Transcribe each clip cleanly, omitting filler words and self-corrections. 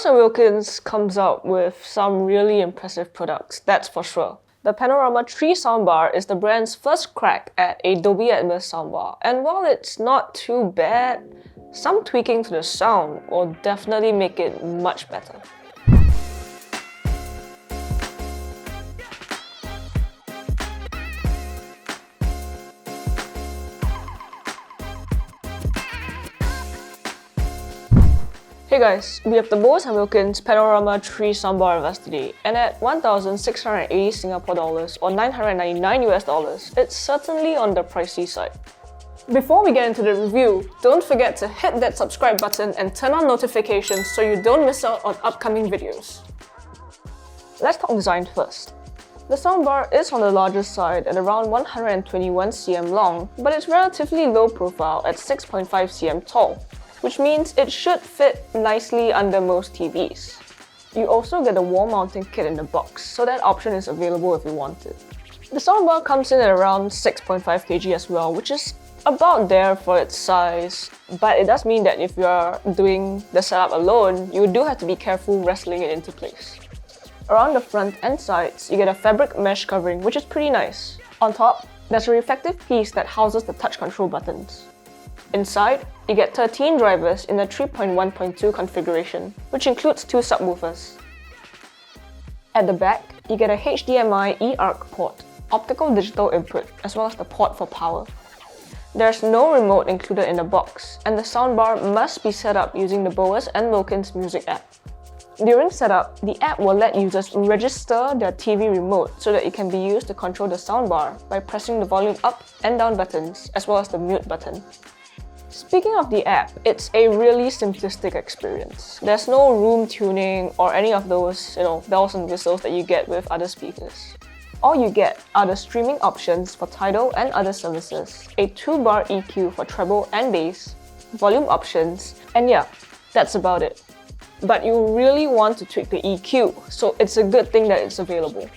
Bowers Wilkins comes out with some really impressive products, that's for sure. The Panorama 3 soundbar is the brand's first crack at a Dolby Atmos soundbar, and while it's not too bad, some tweaking to the sound will definitely make it much better. Hey guys, we have the Bowers Wilkins Panorama 3 soundbar with us today, and at 1,680 Singapore dollars or $999 US, it's certainly on the pricey side. Before we get into the review, don't forget to hit that subscribe button and turn on notifications so you don't miss out on upcoming videos. Let's talk design first. The soundbar is on the larger side at around 121 cm long, but it's relatively low profile at 6.5 cm tall, which means it should fit nicely under most TVs. You also get a wall mounting kit in the box, so that option is available if you want it. The soundbar comes in at around 6.5 kg as well, which is about there for its size, but it does mean that if you're doing the setup alone, you do have to be careful wrestling it into place. Around the front and sides, you get a fabric mesh covering, which is pretty nice. On top, there's a reflective piece that houses the touch control buttons. Inside, you get 13 drivers in the 3.1.2 configuration, which includes 2 subwoofers. At the back, you get a HDMI eARC port, optical digital input, as well as the port for power. There's no remote included in the box, and the soundbar must be set up using the Bowers & Wilkins Music app. During setup, the app will let users register their TV remote so that it can be used to control the soundbar by pressing the volume up and down buttons, as well as the mute button. Speaking of the app, it's a really simplistic experience. There's no room tuning or any of those, bells and whistles that you get with other speakers. All you get are the streaming options for Tidal and other services, a 2-bar EQ for treble and bass, volume options, and yeah, that's about it. But you really want to tweak the EQ, so it's a good thing that it's available.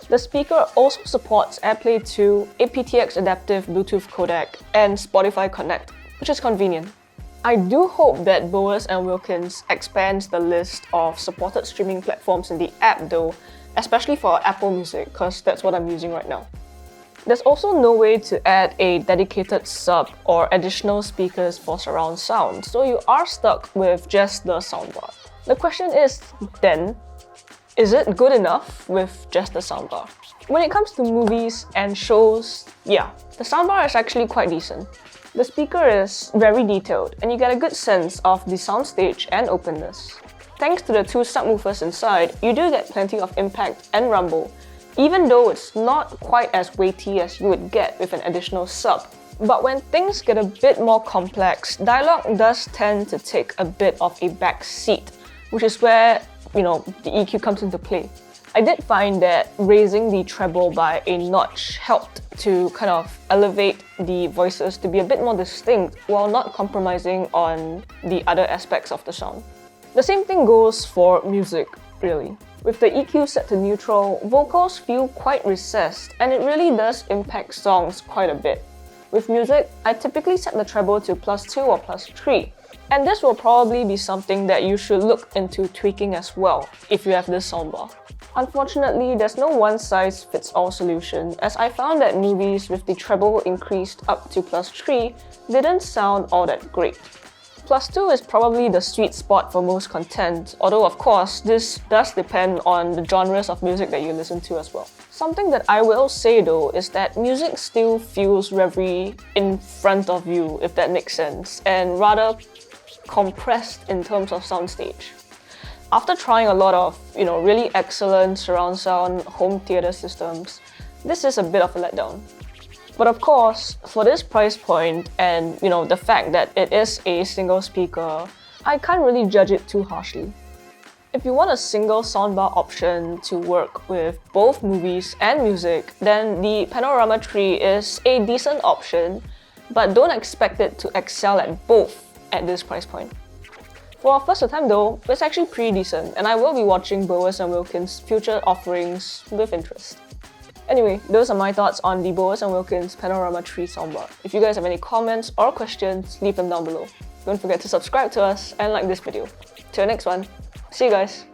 The speaker also supports AirPlay 2, aptX adaptive Bluetooth codec, and Spotify Connect, which is convenient. I do hope that Bowers & Wilkins expands the list of supported streaming platforms in the app though, especially for Apple Music, because that's what I'm using right now. There's also no way to add a dedicated sub or additional speakers for surround sound, so you are stuck with just the soundbar. The question is, then, is it good enough with just the soundbar? When it comes to movies and shows, yeah, the soundbar is actually quite decent. The speaker is very detailed, and you get a good sense of the soundstage and openness. Thanks to the 2 subwoofers inside, you do get plenty of impact and rumble, even though it's not quite as weighty as you would get with an additional sub. But when things get a bit more complex, dialogue does tend to take a bit of a back seat, which is where, the EQ comes into play. I did find that raising the treble by a notch helped to kind of elevate the voices to be a bit more distinct while not compromising on the other aspects of the sound. The same thing goes for music, really. With the EQ set to neutral, vocals feel quite recessed, and it really does impact songs quite a bit. With music, I typically set the treble to +2 or +3, and this will probably be something that you should look into tweaking as well if you have this soundbar. Unfortunately, there's no one-size-fits-all solution, as I found that movies with the treble increased up to +3 didn't sound all that great. +2 is probably the sweet spot for most content, although of course, this does depend on the genres of music that you listen to as well. Something that I will say though is that music still feels very in front of you, if that makes sense, and rather compressed in terms of soundstage. After trying a lot of, really excellent surround sound home theater systems, this is a bit of a letdown. But of course, for this price point and, the fact that it is a single speaker, I can't really judge it too harshly. If you want a single soundbar option to work with both movies and music, then the Panorama 3 is a decent option, but don't expect it to excel at both at this price point. For our first attempt though, it's actually pretty decent, and I will be watching Bowers & Wilkins' future offerings with interest. Anyway, those are my thoughts on the Bowers & Wilkins Panorama 3 soundbar. If you guys have any comments or questions, leave them down below. Don't forget to subscribe to us and like this video. Till next one, See you guys.